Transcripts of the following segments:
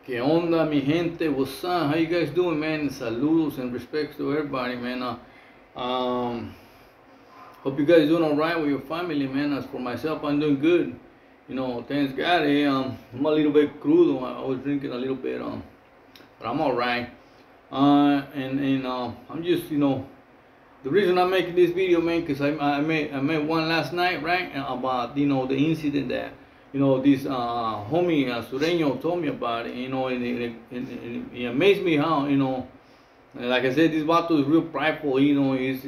Que onda, mi gente? What's up? How you guys doing, man? Saludos and respects to everybody, man. Hope you guys doing all right with your family, man. As for myself, I'm doing good. Thanks God. I'm a little bit crudo. I was drinking a little bit, but I'm all right. I'm just, the reason I'm making this video, man, because I made one last night, right? About the incident that this homie Sureño told me about it. And it amazed me how like I said, this vato is real prideful. He's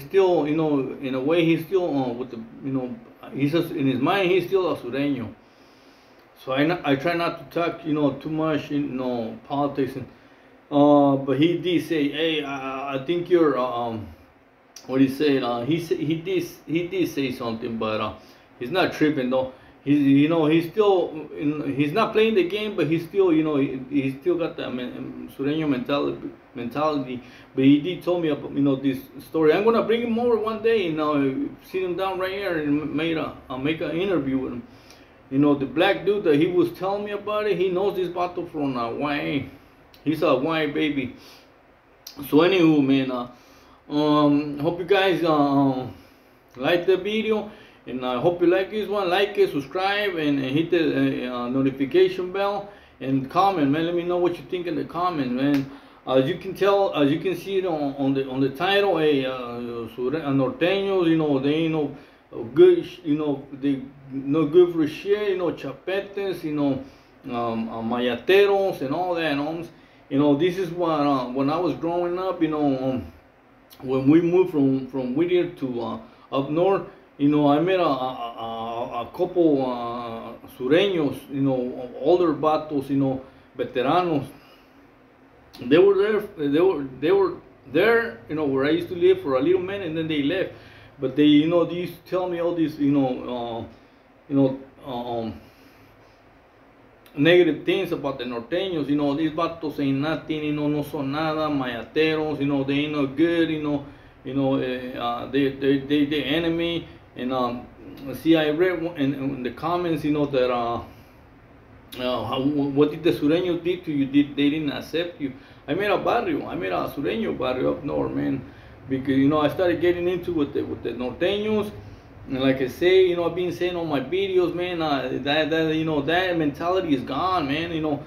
still in a way he's still with the he's just, in his mind he's still a Sureño. So I try not to talk too much politics but he did say, hey, I think you're what he said, he did say something, but he's not tripping though. He's still he's not playing the game, but he's still he still got that Sureño mentality. But he did told me about this story. I'm gonna bring him over one day and sit him down right here and make an interview with him. The black dude that he was telling me about it, he knows this battle from YA. He's a YA baby. So anywho, man, hope you guys like the video, and I hope you like this one. Like it, subscribe, and hit the notification bell, and comment, man. Let me know what you think in the comments, man. As you can tell, as you can see it on the title, Norteños, they ain't no good, they no good for shit, Chapetes, Mayateros and all that. This is what when I was growing up, when we moved from Whittier to up north, I met a couple Sureños, older vatos, veteranos. They were there, where I used to live for a little minute, and then they left. But they used to tell me all these, negative things about the Norteños. These vatos ain't nothing, no son nada, Mayateros, they ain't no good, they the enemy. And see, I read in the comments, that what did the Sureños did to you? They didn't accept you? I made a Sureño barrio up north, man, because I started getting into with the Norteños. And like I say, I've been saying on my videos, man, that mentality is gone, man.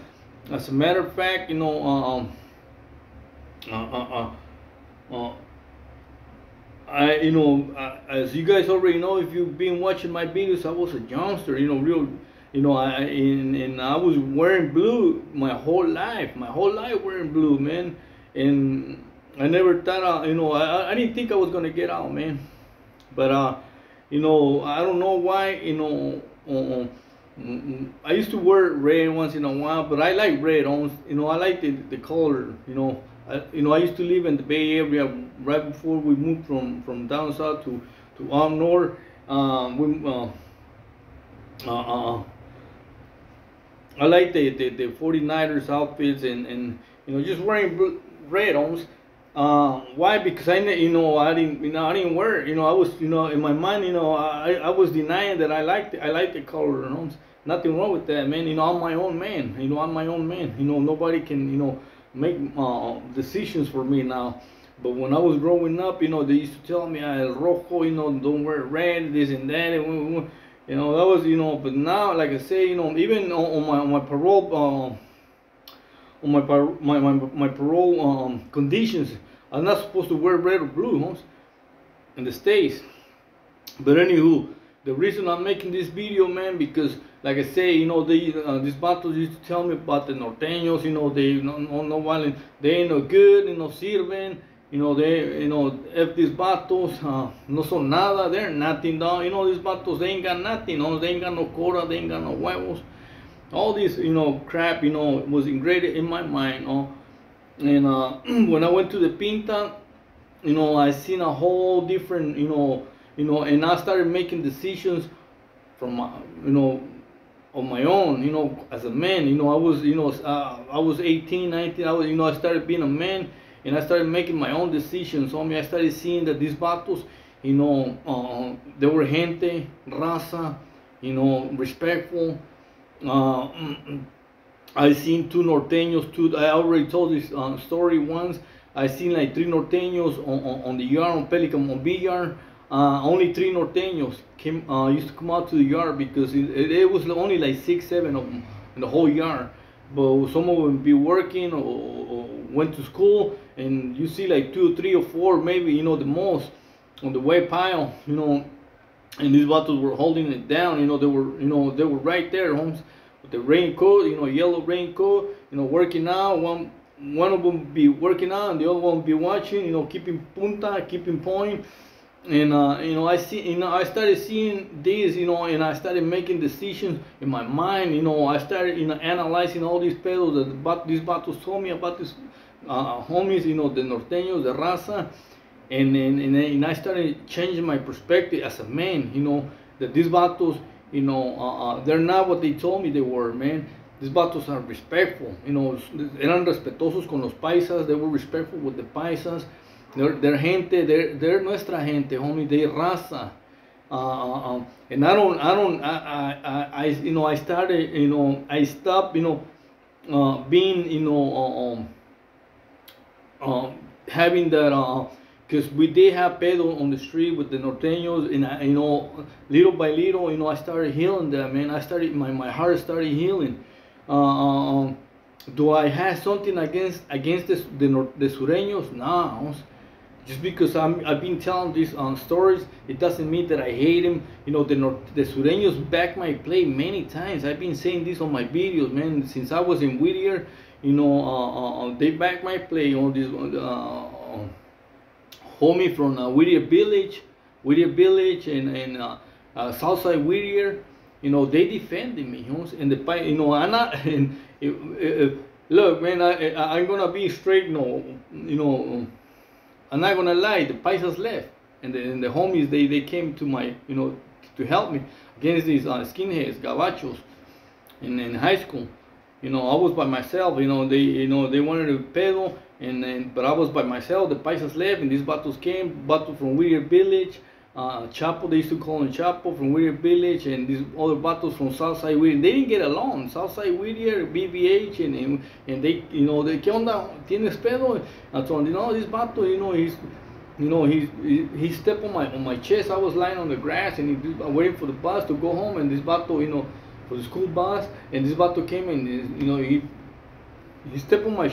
As a matter of fact, as you guys already know, if you've been watching my videos, I was a youngster, I was wearing blue my whole life wearing blue, man. And I never thought, I didn't think I was gonna get out, man. But I don't know why, I used to wear red once in a while, but I like red, I like the color, I used to live in the Bay Area right before we moved from down south to up north. I like the 49ers outfits and just wearing red almost. Why? Because I didn't wear it. I was in my mind, I was denying that I liked the color. Nothing wrong with that, man. I'm my own man. I'm my own man. Nobody can make decisions for me now. But when I was growing up, they used to tell me, El Rojo, don't wear red, this and that. That was, but now, like I say, even on my parole, on my parole conditions, I'm not supposed to wear red or blue, in the States. But anywho, the reason I'm making this video, man, because like I say, these battles used to tell me about the Norteños, they no violent, they ain't no good, no sirven. If these vatos no son nada, they're nothing, dog. These vatos, they ain't got nothing, they ain't got no cora, they ain't got no huevos. All this, crap, was ingrained in my mind, And when I went to the Pinta, I seen a whole different, and I started making decisions from, on my own, as a man. I was 18, 19, I started being a man. And I started making my own decisions. I started seeing that these vatos, they were gente, raza, respectful. I seen two Norteños, I already told this story once. I seen like three Norteños on the yard, on Pelican, on B yard. Only three Norteños used to come out to the yard because it was only like 6, 7 of them in the whole yard. But some of them would be working or went to school, and you see like 2, 3, or 4, maybe, you know, the most on the way pile, you know. And these bottles were holding it down, you know. They were right there, homes, with the raincoat, you know, yellow raincoat, you know, working out. One of them be working out, and the other one be watching, you know, keeping punta, keeping point. And you know, I started seeing this, you know, and I started making decisions in my mind. You know, I started, you know, analyzing all these pedos that these vatos told me about, these homies, you know, the Norteños, the raza. And I started changing my perspective as a man, you know, that these vatos, you know, they're not what they told me they were, man. These vatos are respectful, you know, eran respetuosos con los paisas, they were respectful with the paisas. They're gente, they're nuestra gente, homie, they raza. And you know, I started, you know, I stopped, you know, being, you know, having that, because we did have pedo on the street with the Norteños, and you know, little by little, you know, I started healing that, man. My heart started healing. Do I have something against the Sureños? No. Just because I've been telling these stories, it doesn't mean that I hate them. You know, the Sureños back my play many times. I've been saying this on my videos, man. Since I was in Whittier, you know, they back my play on this. Homie from Whittier Village, and Southside Whittier, you know, they defended me, you know, and you know, I'm not, and look, man, I'm gonna be straight, you know, I'm not gonna lie, the paisas left, and the homies, they came to my, you know, to help me against these skinheads, gabachos, in high school. You know, I was by myself. You know, they wanted to pedo, but I was by myself. The paisas left, and these vatos came. Vatos from Whittier Village, Chapo. They used to call him Chapo from Whittier Village, and these other vatos from Southside Whittier. They didn't get along. Southside Whittier, BBH, and they, you know, ¿qué onda? ¿Tienes pedo? I told them, no, this vato, you know, he stepped on my chest. I was lying on the grass, and he waiting for the bus to go home, and this vato, you know, for the school bus, and this vato came and, you know, he stepped on my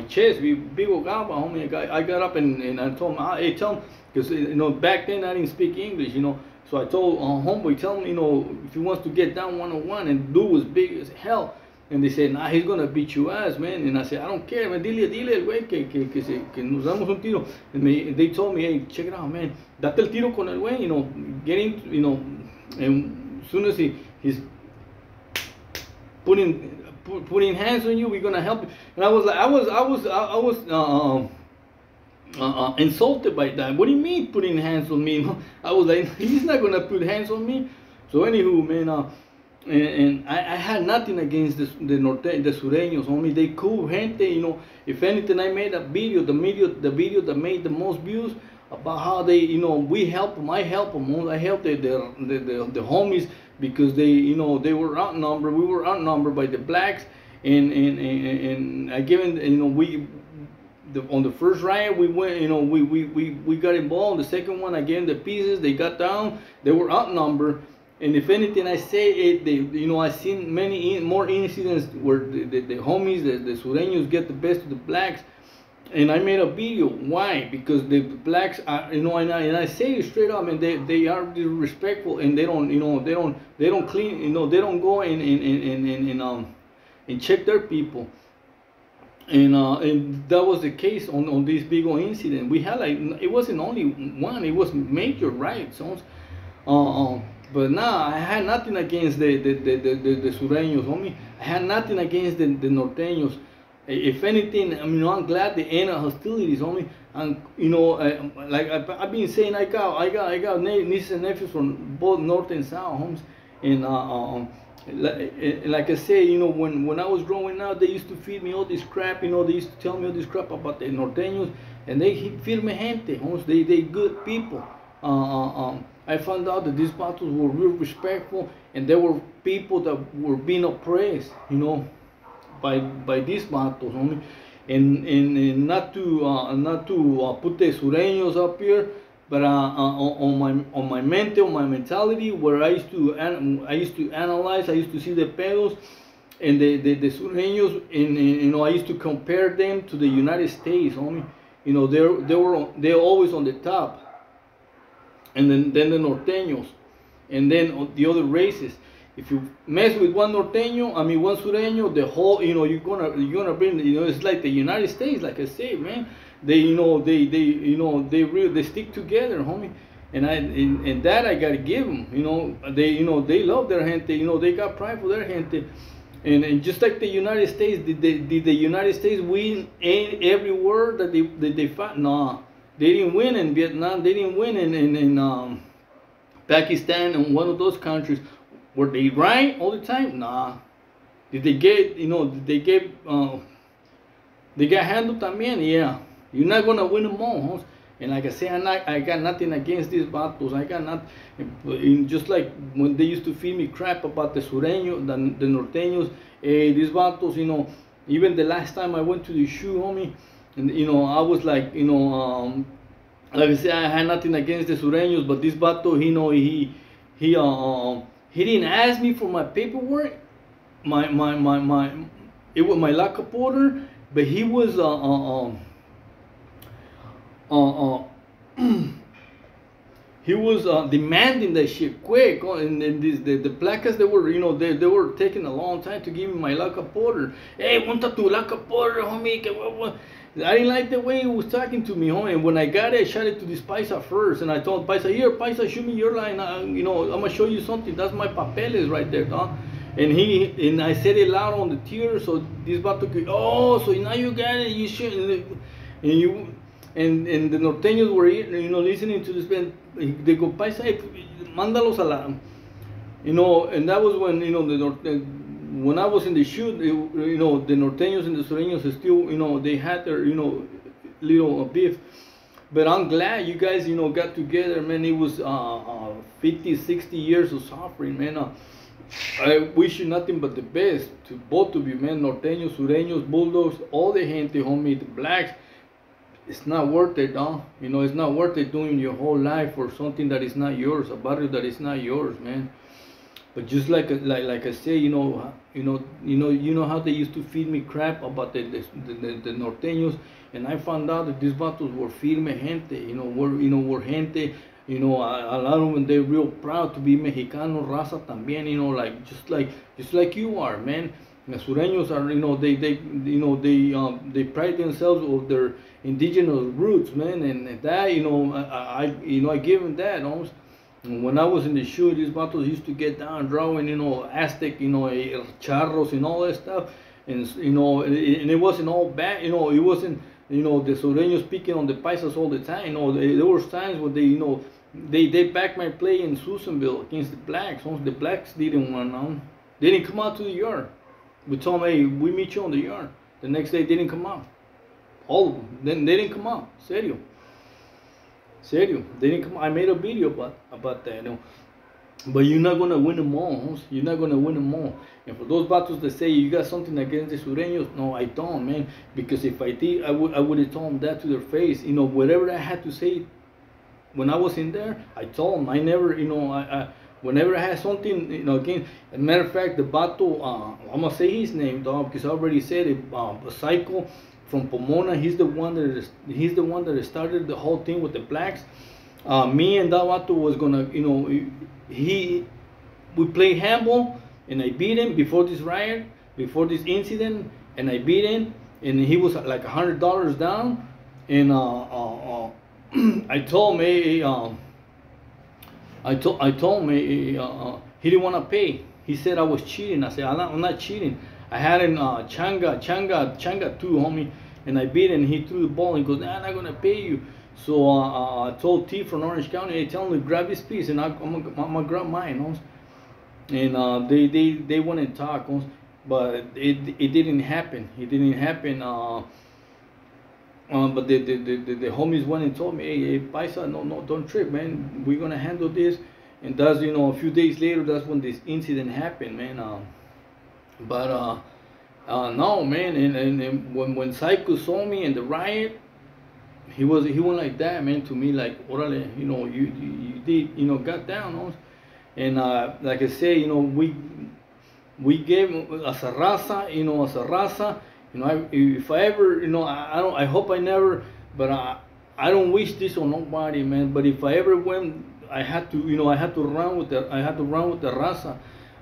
chest. We big old guy, homie. I got up and I told him, hey, tell him, because, you know, back then I didn't speak English, you know. So I told homeboy, tell him, you know, if he wants to get down 101, and dude was big as hell. And they said, nah, he's gonna beat your ass, man. And I said, I don't care, man. Dile, güey, que nos damos un tiro. And they told me, hey, check it out, man. Date el tiro con el güey, you know, getting, you know, and as soon as he's putting hands on you, we're gonna help you. And I was insulted by that. What do you mean putting hands on me? I was like, he's not gonna put hands on me. So anywho, man, and I had nothing against the Sureños, homie. They cool gente, you know. If anything, I made a video, the video that made the most views, about how they, you know, we help them. I help them. I helped the homies, because they, you know, they were outnumbered. We were outnumbered by the blacks, and I given, you know, on the first riot we went, you know, we got involved. The second one, I gave them the pieces. They got down. They were outnumbered. And if anything, I say it, you know, I've seen many more incidents where the homies, the Sureños, get the best of the blacks. And I made a video. Why? Because the blacks are, you know, and I say it straight up, and they are disrespectful, and they don't, you know, they don't clean, you know, they don't go and check their people. And that was the case on this big old incident. We had, like, it wasn't only one, it was major riots. But nah, I had nothing against the Sureños, homie. I had nothing against the Norteños. If anything, I mean, I'm glad the end of hostilities, homie. And, you know, like I've been saying, I got nieces and nephews from both north and south, homes. And like I say, you know, when I was growing up, they used to feed me all this crap. You know, they used to tell me all this crap about the Norteños, and they firme gente, homes. They good people. I found out that these battles were real respectful, and there were people that were being oppressed, you know. by these vatos, homie. And not to put the sureños up here, but on my mente, on my mentality, where I used to analyze, I used to see the pedos and the sureños, and you know, I used to compare them to the United States, homie. You know, they're always on the top, and then the norteños, and then the other races. If you mess with one norteño, I mean one sureño, the whole, you know, you're gonna bring, you know, it's like the United States, like I say, man. They, you know, they stick together, homie. And that I gotta give them, you know, they love their gente, you know, they got pride for their gente. And just like the United States, did the United States win everywhere that they fought? Nah, they didn't win in Vietnam. They didn't win in Pakistan and one of those countries. Were they right all the time? Nah. Did they get, you know, they got handled también? Yeah. You're not gonna win them all, huh? And like I say, I got nothing against these vatos. I got nothing. Just like when they used to feed me crap about the sureños, the norteños, these vatos, you know, even the last time I went to the shoe, homie, and you know, I was like, you know, like I say, I had nothing against the sureños, but this vato, you know, he didn't ask me for my paperwork, it was my lockup order, but he was he was demanding that shit quick, and the placas, they were, you know, they were taking a long time to give me my lockup order. Hey, want tu lockup order, homie? I didn't like the way he was talking to me, homie. And when I got it, I shot it to this paisa first, and I told paisa, here, paisa, show me your line. You know, I'm gonna show you something. That's my papeles right there, dog. And I said it loud on the tier, so this vato could, oh, so now you got it. You should, and you. And the norteños were, you know, listening to this band. They go, paisa, mándalos a la, you know. And that was when, you know, when I was in the shoot, you know, the norteños and the sureños still, you know, they had their, you know, little beef. But I'm glad you guys, you know, got together, man. It was 50, 60 years of suffering, man. I wish you nothing but the best to both of you, man. Norteños, sureños, bulldogs, all the gente, homie, the blacks. It's not worth it, huh? You know, it's not worth it doing your whole life for something that is not yours, a barrio that is not yours, man. But just like I say, you know how they used to feed me crap about the norteños, and I found out that these vatos were firme gente, were gente, you know, a lot of them, they're real proud to be Mexicano, raza también, you know, like just like you are, man. The sureños are, you know, they pride themselves of their indigenous roots, man, and that, you know, I give them that, almost. When I was in the shoot, these vatos used to get down drawing, you know, Aztec, you know, charros and all that stuff, and you know, and it wasn't all bad, you know, it wasn't, you know, the sureños speaking on the paisas all the time, you know, there were times where they, you know, they backed my play in Susanville against the blacks. Once the blacks didn't want on, they didn't come out to the yard. We told them, hey, we meet you on the yard. The next day, they didn't come out. All of them. Then they didn't come out. Serio. They didn't come out. I made a video about that, you know. But you're not going to win them all, huh? You're not going to win them all. And for those battles that say you got something against the sureños, no, I don't, man. Because if I did, I would have told them that to their face. You know, whatever I had to say when I was in there, I told them. I never, you know, whenever I had something, you know, again, as a matter of fact, the vato, I'm gonna say his name, dog, because I already said it. Psycho from Pomona, he's the one that started the whole thing with the blacks. Me and that vato was gonna, you know, we played handball, and I beat him before this riot, before this incident, and I beat him, and he was like $100 down, and I told him, hey, I told him he didn't want to pay. He said I was cheating. I said I'm not cheating. I had him changa too, homie, and I beat him. He threw the ball and he goes, nah, I'm not gonna pay you. So I told T from Orange County, hey, tell him to grab his piece, and I'm gonna grab mine, and they went and talked, but it didn't happen. It didn't happen. But the homies went and told me, hey, paisa, no, don't trip, man. We're gonna handle this. And that's, you know, a few days later, that's when this incident happened, man. But No, man, and when Psycho saw me in the riot, he went like that, man, to me, like, orale, you did, got down, no? And like I say, we gave as a raza, if I ever, I don't, I hope I never, but I don't wish this on nobody, man. But if I ever went, I had to, I had to run with the raza.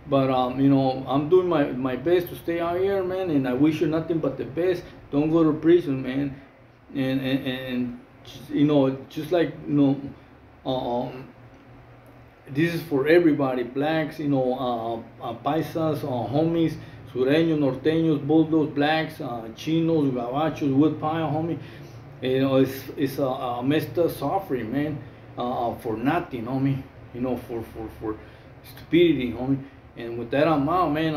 But I'm doing my best to stay out here, man, and I wish you nothing but the best. Don't go to prison, man, and just like this is for everybody, blacks, paisas, homies, sureños, norteños, bulldogs, blacks, chinos, gabachos, wood pile, homie. It's a messed up suffering, man, for nothing, homie. For stupidity, homie. And with that, I'm out, man.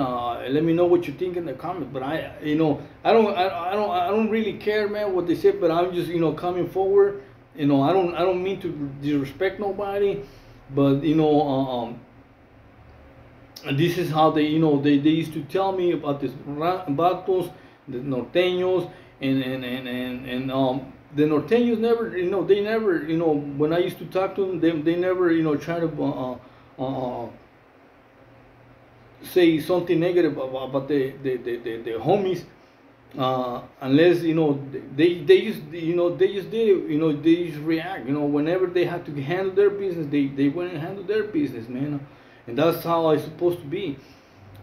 Let me know what you think in the comments. But I don't really care, man, what they say. But I'm just, coming forward. I don't mean to disrespect nobody. But this is how they they used to tell me about this vatos, the norteños, and the norteños never, they never, when I used to talk to them, they never, try to say something negative about the homies, unless they just they just did it, they just react, whenever they had to handle their business, they went and handled their business, man, and that's how it's supposed to be.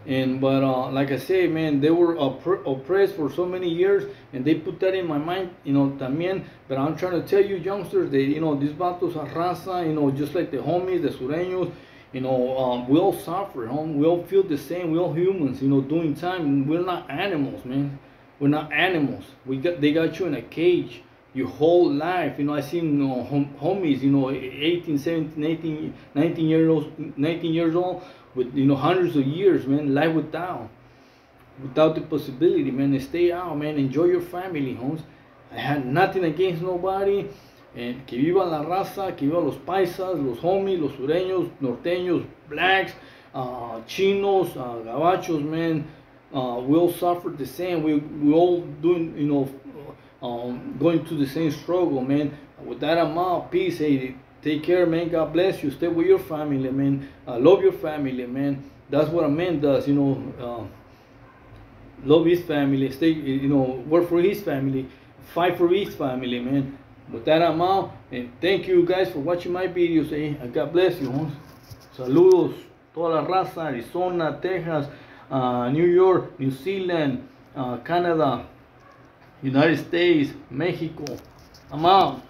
But like I say, man, they were oppressed for so many years, and they put that in my mind, también. But I'm trying to tell you, youngsters, that these vatos are raza, just like the homies, the sureños. We all suffer, we all feel the same. We all humans, doing time. We're not animals, man. We're not animals. They got you in a cage your whole life. I seen homies, 18, 17, 18, 19 years old with hundreds of years, man, life without the possibility, man. Stay out, man. Enjoy your family, homes. I had nothing against nobody. And que viva la raza, que viva los paisas, los homies, los sureños, norteños, blacks, chinos, gabachos, man. We all suffered the same. We all doing, going through the same struggle, man. With that, I'm out. Peace. Hey, take care, man. God bless you. Stay with your family, man. Love your family, man. That's what a man does, love his family. Stay, work for his family. Fight for his family, man. With that, I'm out, and thank you guys for watching my videos. God bless you. Saludos, toda la raza, Arizona, Texas, New York, New Zealand, Canada, United States, Mexico. I'm out.